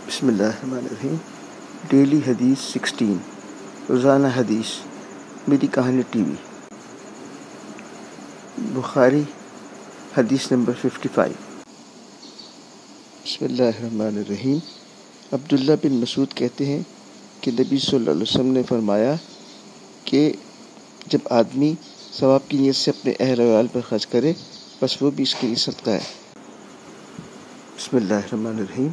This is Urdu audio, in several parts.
بسم اللہ الرحمن الرحیم۔ ڈیلی حدیث 16، روزانہ حدیث، میری کہانی ٹی وی، بخاری حدیث نمبر 55۔ بسم اللہ الرحمن الرحیم۔ عبداللہ بن مسعود کہتے ہیں کہ نبی صلی اللہ علیہ وسلم نے فرمایا کہ جب آدمی ثواب کی نیت سے اپنے اہل و عیال پر خرچ کرے بس وہ بھی اس کے لیے صدقہ ہے۔ بسم اللہ الرحمن الرحیم۔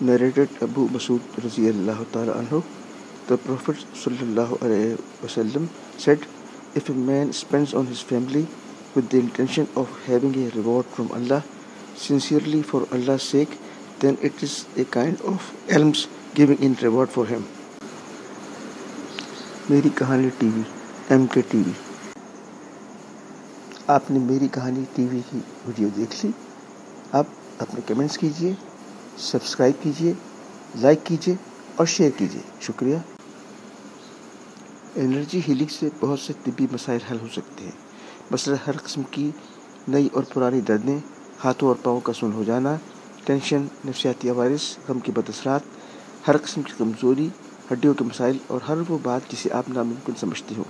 Narrated Abu Mas'ud radiyallahu ta'ala anhu, the Prophet sallallahu alaihi wasallam said, if a man spends on his family with the intention of having a reward from Allah, sincerely for Allah's sake, then it is a kind of alms giving in reward for him. میری کہانی ٹی وی، MK TV۔ آپ نے میری کہانی ٹی وی کی ویڈیو دیکھ لی، آپ اپنے کمنٹس کیجئے، سبسکرائب کیجئے، لائک کیجئے اور شیئر کیجئے۔ شکریہ۔ انرجی ہیلنگ سے بہت سے طبی مسائل حل ہو سکتے ہیں، مثلا ہر قسم کی نئی اور پرانی دردیں، ہاتھوں اور پاؤں کا سن ہو جانا، ٹینشن، نفسیاتی عوارض، غم کے بد اثرات، ہر قسم کی کمزوری، ہڈیوں کے مسائل اور ہر وہ بات جسے آپ ناممکن سمجھتے ہو۔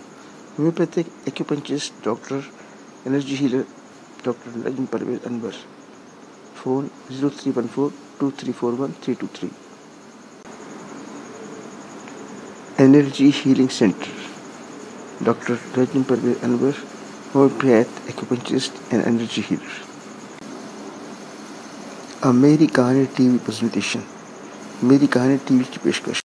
Homeopathic acupuncturist doctor energy healer doctor Najam Parvez Anwar, phone 03142341 energy healing centre, doctor Najam Parvez Anwar, homeopath acupuncturist and energy healer. میری کہانی ٹی وی پریزنٹیشن، میری کہانی ٹی وی کی پیشکش۔